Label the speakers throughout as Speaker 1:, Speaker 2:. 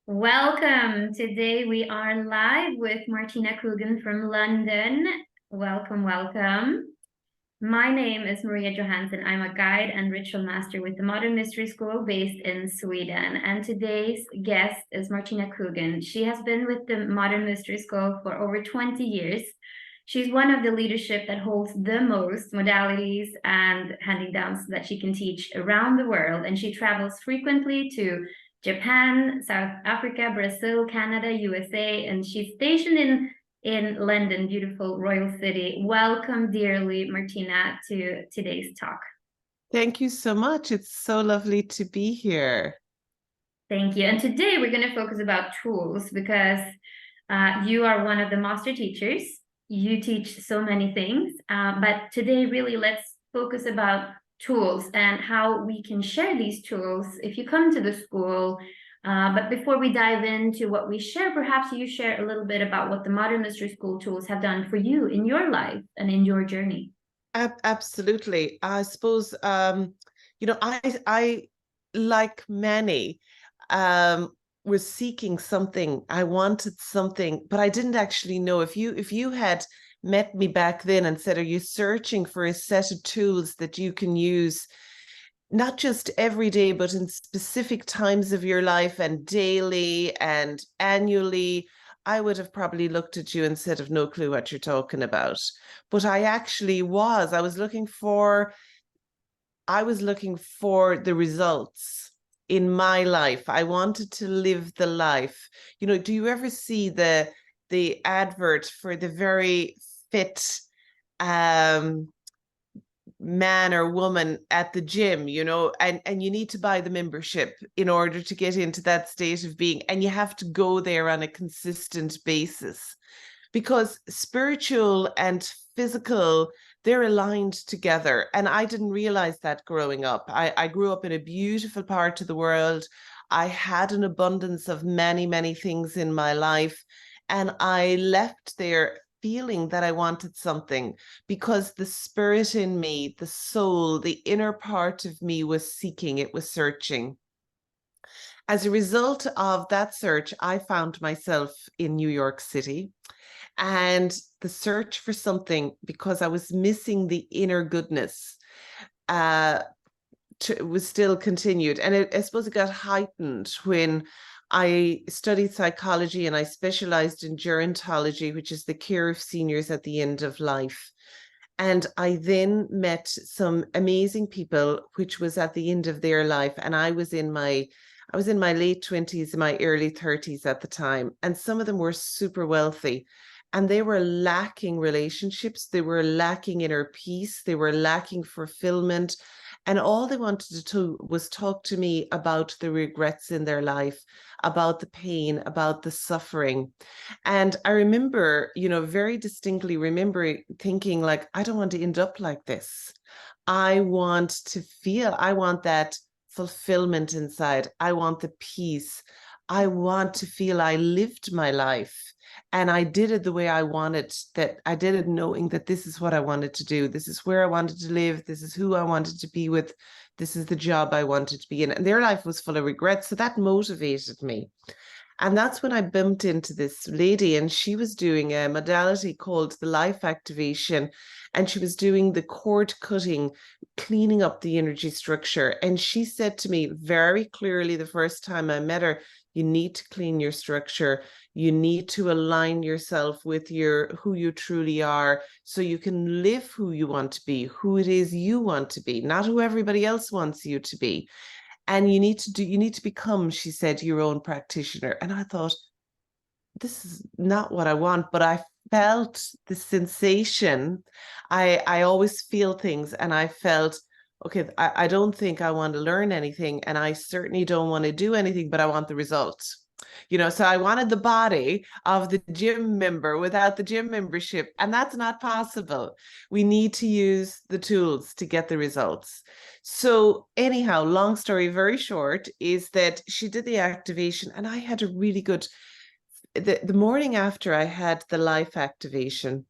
Speaker 1: Welcome. Today we are live with Martina Coogan from London. Welcome, welcome. My name is Maria Johansson. I'm a guide and ritual master with the Modern Mystery School based in Sweden. And today's guest is Martina Coogan. She has been with the Modern Mystery School for over 20 years. She's one of the leadership that holds the most modalities and handing downs that she can teach around the world. And she travels frequently to Japan, South Africa, Brazil, Canada, USA, and she's stationed in London, beautiful royal city. Welcome dearly, Martina, to today's talk.
Speaker 2: Thank you so much. It's so lovely to be here.
Speaker 1: Thank you. And today we're going to focus about tools because you are one of the master teachers. You teach so many things, but today really let's focus about tools and how we can share these tools if you come to the school. But before we dive into what we share, perhaps you share a little bit about what the Modern Mystery School tools have done for you in your life and in your journey.
Speaker 2: Absolutely. I suppose, I like many, was seeking something. I wanted something, but I didn't actually know. If you had met me back then and said, are you searching for a set of tools that you can use not just every day, but in specific times of your life and daily and annually, I would have probably looked at you and said, I've no clue what you're talking about. But I was looking for the results in my life. I wanted to live the life. Do you ever see the advert for the very fit man or woman at the gym, and you need to buy the membership in order to get into that state of being, and you have to go there on a consistent basis because spiritual and physical, they're aligned together. And I didn't realize that growing up. I grew up in a beautiful part of the world. I had an abundance of many, many things in my life, and I left there feeling that I wanted something because the spirit in me, the soul, the inner part of me was seeking, it was searching. As a result of that search, I found myself in New York City, and the search for something, because I was missing the inner goodness, was still continued. And I suppose it got heightened when I studied psychology and I specialized in gerontology, which is the care of seniors at the end of life. And I then met some amazing people, which was at the end of their life. And I was in my late 20s, my early 30s at the time. And some of them were super wealthy, and they were lacking relationships. They were lacking inner peace. They were lacking fulfillment. And all they wanted to do was talk to me about the regrets in their life, about the pain, about the suffering. And I remember, very distinctly remember thinking, like, I don't want to end up like this. I want that fulfillment inside. I want the peace. I want to feel I lived my life. And I did it the way I wanted, that I did it knowing that this is what I wanted to do. This is where I wanted to live. This is who I wanted to be with. This is the job I wanted to be in. And their life was full of regrets. So that motivated me. And that's when I bumped into this lady, and she was doing a modality called the life activation. And she was doing the cord cutting, cleaning up the energy structure. And she said to me very clearly the first time I met her, you need to clean your structure. You need to align yourself with who you truly are, so you can live who you want to be, who it is you want to be, not who everybody else wants you to be. And you need to become, she said, your own practitioner. And I thought, this is not what I want, but I felt the sensation. I always feel things, and I felt, okay, I don't think I want to learn anything, and I certainly don't want to do anything, but I want the results. So I wanted the body of the gym member without the gym membership, and that's not possible. We need to use the tools to get the results. So anyhow, long story very short is that she did the activation, and I had a really good, the morning after I had the life activation,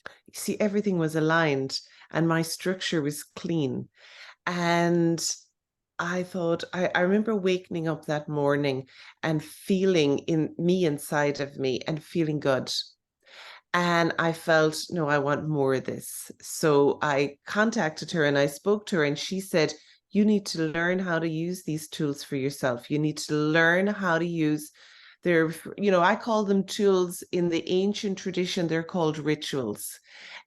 Speaker 2: you see, everything was aligned and my structure was clean. And I thought, I remember waking up that morning and feeling in me inside of me and feeling good. And I felt, no, I want more of this. So I contacted her and I spoke to her, and she said, you need to learn how to use these tools for yourself. You need to learn how to use their, I call them tools. In the ancient tradition, they're called rituals.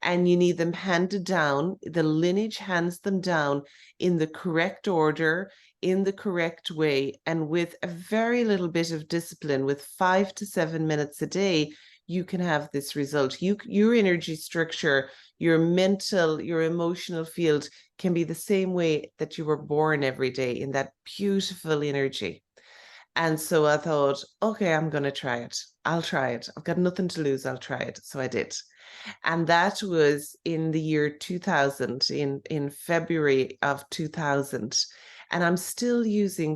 Speaker 2: And you need them handed down. The lineage hands them down in the correct order, in the correct way, and with a very little bit of discipline, with 5 to 7 minutes a day, you can have this result. Your energy structure, your mental, your emotional field can be the same way that you were born every day, in that beautiful energy. And so I thought, okay, I'm going to try it. I'll try it. I've got nothing to lose. I'll try it. So I did. And that was in the year 2000, in February of 2000. And I'm still using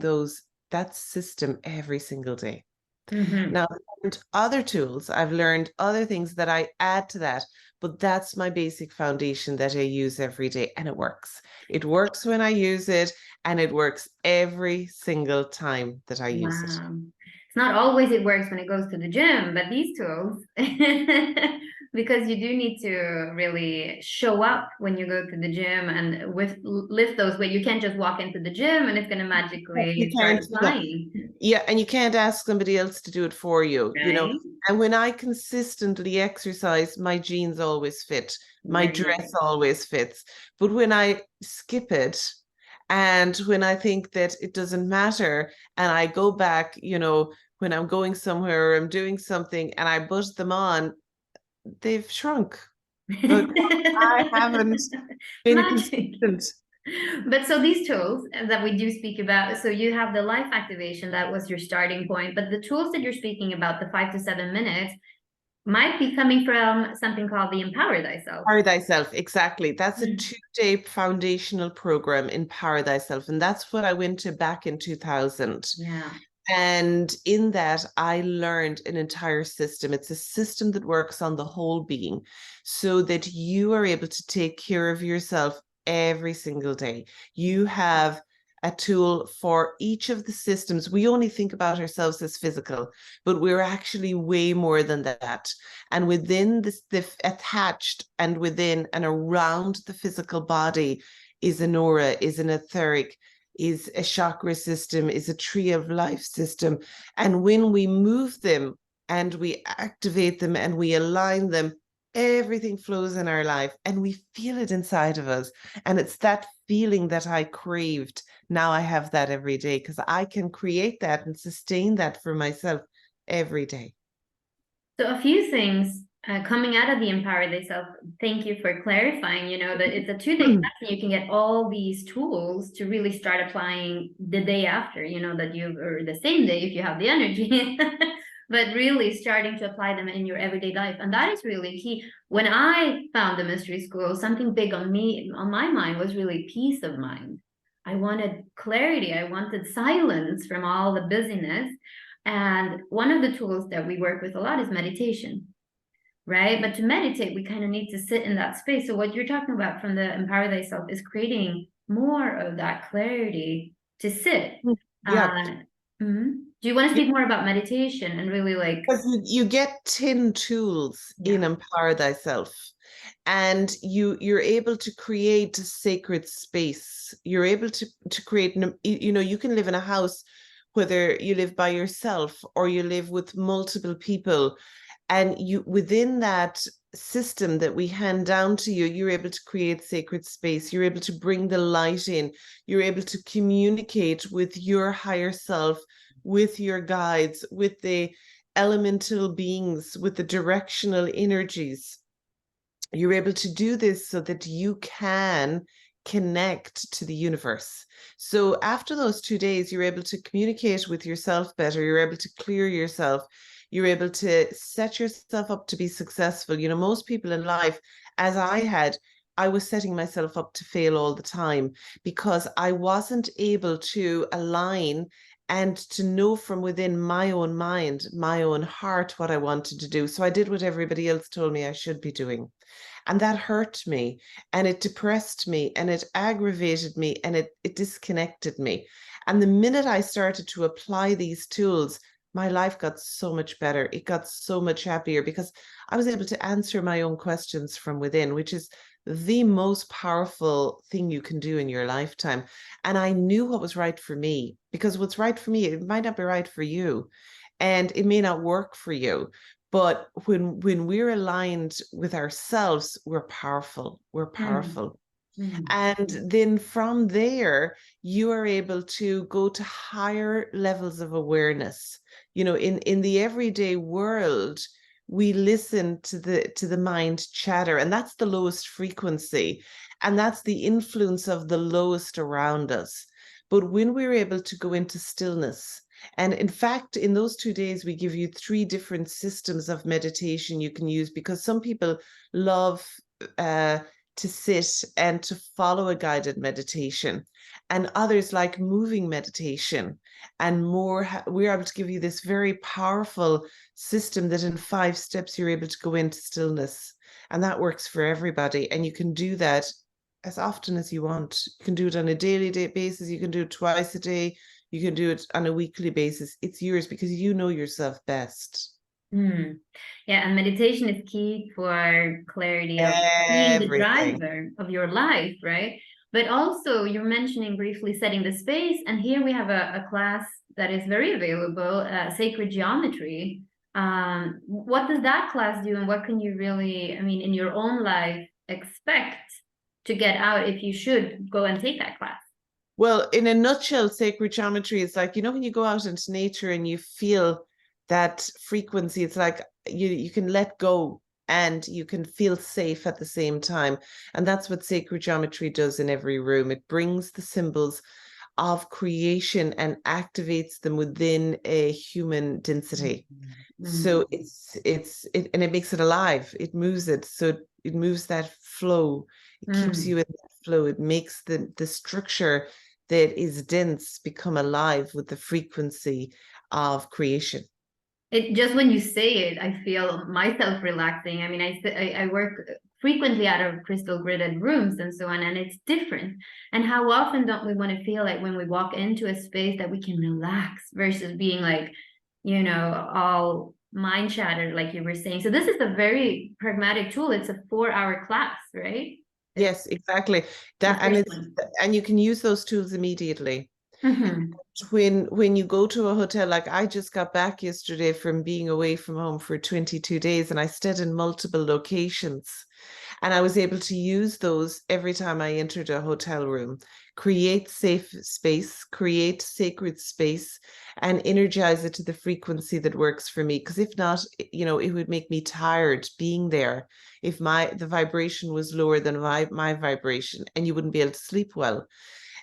Speaker 2: that system every single day.
Speaker 1: Mm-hmm.
Speaker 2: Now, I've learned other tools, I've learned other things that I add to that, but that's my basic foundation that I use every day, and it works. It works when I use it, and it works every single time that I use it.
Speaker 1: Wow. It's not always it works when it goes to the gym, but these tools, because you do need to really show up when you go to the gym and lift those weights. You can't just walk into the gym and it's going to
Speaker 2: You
Speaker 1: magically start
Speaker 2: can't,
Speaker 1: applying,
Speaker 2: yeah, and you can't ask somebody else to do it for you.
Speaker 1: right?
Speaker 2: And when I consistently exercise, my jeans always fit, my
Speaker 1: Very good.
Speaker 2: dress always fits. But when I skip it, and when I think that it doesn't matter, and I go back, when I'm going somewhere or I'm doing something and I put them on, they've shrunk because I haven't been
Speaker 1: Magic.
Speaker 2: consistent.
Speaker 1: But so these tools that we do speak about, so you have the life activation, that was your starting point, but the tools that you're speaking about, the 5 to 7 minutes, might be coming from something called the Empower Thyself.
Speaker 2: Empower Thyself, exactly. That's a 2-day foundational program, Empower Thyself. And that's what I went to back in 2000.
Speaker 1: Yeah.
Speaker 2: And in that, I learned an entire system. It's a system that works on the whole being, so that you are able to take care of yourself every single day. You have a tool for each of the systems. We only think about ourselves as physical, but we're actually way more than that. And within the attached and within and around the physical body is an aura, is an etheric, is a chakra system, is a tree of life system. And when we move them and we activate them and we align them, everything flows in our life and we feel it inside of us. And it's that feeling that I craved. Now I have that every day because I can create that and sustain that for myself every day.
Speaker 1: So a few things coming out of the Empower Thyself. Thank you for clarifying, that it's a 2-day class and you can get all these tools to really start applying the day after, or the same day if you have the energy, but really starting to apply them in your everyday life. And that is really key. When I found the mystery school, something big on my mind was really peace of mind. I wanted clarity. I wanted silence from all the busyness. And one of the tools that we work with a lot is meditation, right? But to meditate, we kind of need to sit in that space. So what you're talking about from the Empower Thyself is creating more of that clarity to sit.
Speaker 2: Yeah.
Speaker 1: Do you want to speak more about meditation and really
Speaker 2: Because you get 10 tools in Empower Thyself, and you're able to create a sacred space. You're able to create, you can live in a house, whether you live by yourself or you live with multiple people, and within that system that we hand down to you, you're able to create sacred space. You're able to bring the light in. You're able to communicate with your higher self, with your guides, with the elemental beings, with the directional energies. You're able to do this so that you can connect to the universe. So after those 2 days, you're able to communicate with yourself better. You're able to clear yourself. You're able to set yourself up to be successful. Most people in life, as I was setting myself up to fail all the time because I wasn't able to align and to know from within my own mind, my own heart, what I wanted to do. So I did what everybody else told me I should be doing. And that hurt me, and it depressed me, and it aggravated me, and it disconnected me. And the minute I started to apply these tools, my life got so much better. It got so much happier because I was able to answer my own questions from within, which is the most powerful thing you can do in your lifetime. And I knew what was right for me, because what's right for me, it might not be right for you, and it may not work for you. But when we're aligned with ourselves, we're powerful. We're powerful. And then from there, you are able to go to higher levels of awareness. You know, in the everyday world, we listen to the mind chatter, and that's the lowest frequency, and that's the influence of the lowest around us. But when we're able to go into stillness, and in fact, in those 2 days, we give you 3 different systems of meditation you can use, because some people love to sit and to follow a guided meditation, and others like moving meditation. And more, we're able to give you this very powerful system that in 5 steps you're able to go into stillness, and that works for everybody. And you can do that as often as you want. You can do it on a daily basis, you can do it twice a day, you can do it on a weekly basis. It's yours, because you know yourself best.
Speaker 1: Yeah, and meditation is key for clarity of being the
Speaker 2: Everything.
Speaker 1: driver of your life, right? But also, you're mentioning briefly setting the space, and here we have a class that is very available, Sacred Geometry. What does that class do, and what can you really, I mean, in your own life, expect to get out if you should go and take that class?
Speaker 2: Well, in a nutshell, sacred geometry is like, you know, when you go out into nature and you feel that frequency, it's like you can let go and you can feel safe at the same time. And that's what sacred geometry does in every room. It brings the symbols of creation and activates them within a human density. So and it makes it alive. It moves it. So it moves that flow. It keeps you in that flow. It makes the structure that is dense become alive with the frequency of creation.
Speaker 1: It just, when you say it, I feel myself relaxing. I mean, I work frequently out of crystal gridded rooms and so on, and it's different. And how often don't we want to feel like when we walk into a space that we can relax versus being like, you know, all mind shattered, like you were saying. So this is a very pragmatic tool. It's a 4-hour class, right?
Speaker 2: Yes, exactly.
Speaker 1: The
Speaker 2: That
Speaker 1: first one.
Speaker 2: and you can use those tools immediately. When you go to a hotel, like I just got back yesterday from being away from home for 22 days, and I stayed in multiple locations, and I was able to use those every time I entered a hotel room. Create safe space, create sacred space, and energize it to the frequency that works for me. Because if not, you know, it would make me tired being there if the vibration was lower than my vibration, and you wouldn't be able to sleep well.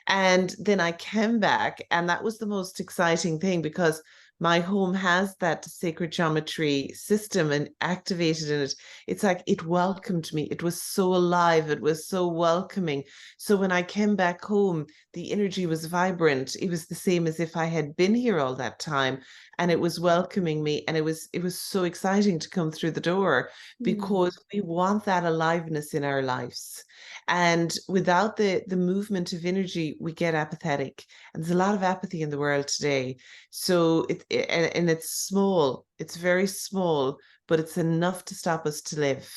Speaker 2: And then I came back, and that was the most exciting thing, because my home has that sacred geometry system and activated in it. It's like it welcomed me. It was so alive. It was so welcoming. So when I came back home, the energy was vibrant. It was the same as if I had been here all that time, and it was welcoming me. And it was so exciting to come through the door, because we want that aliveness in our lives. And without the movement of energy, we get apathetic. And there's a lot of apathy in the world today. So and it's small. It's very small, but it's enough to stop us to live.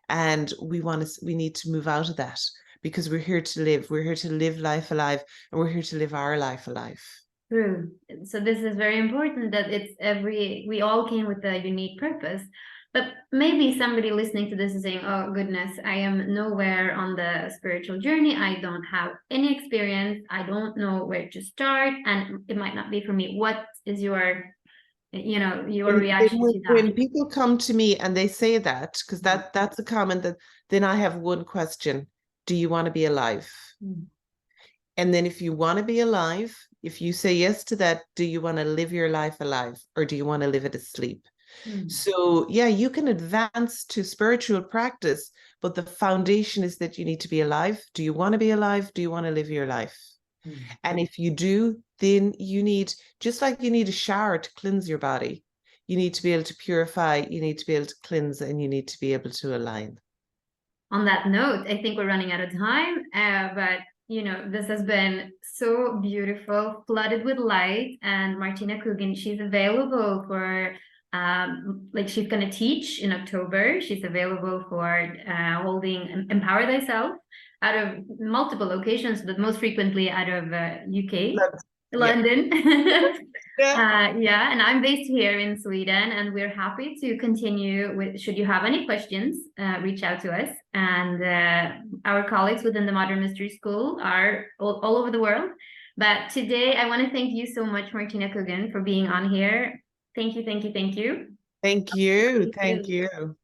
Speaker 2: And we need to move out of that, because we're here to live. We're here to live life alive, and we're here to live our life alive.
Speaker 1: True. So this is very important, that we all came with a unique purpose. But maybe somebody listening to this is saying, oh goodness, I am nowhere on the spiritual journey. I don't have any experience. I don't know where to start, and it might not be for me. What is your reaction to that?
Speaker 2: When people come to me and they say that, because that's a comment, that then I have one question: do you want to be alive? And then if you want to be alive, if you say yes to that, do you want to live your life alive, or do you want to live it asleep? So yeah, you can advance to spiritual practice, but the foundation is that you need to be alive. Do you want to be alive? Do you want to live your life? And if you do, then you need, just like you need a shower to cleanse your body, you need to be able to purify, you need to be able to cleanse, and you need to be able to align.
Speaker 1: On that note, I think we're running out of time, but this has been so beautiful, flooded with light. And Martina Coogan, she's available for she's going to teach in October. She's available for holding Empower Thyself out of multiple locations, but most frequently out of UK, London. Yeah, and I'm based here in Sweden, and we're happy to continue with, should you have any questions, reach out to us. And our colleagues within the Modern Mystery School are all over the world. But today I want to thank you so much, Martina Coogan, for being on here. Thank you, thank you, thank you.
Speaker 2: Thank you. Thank you.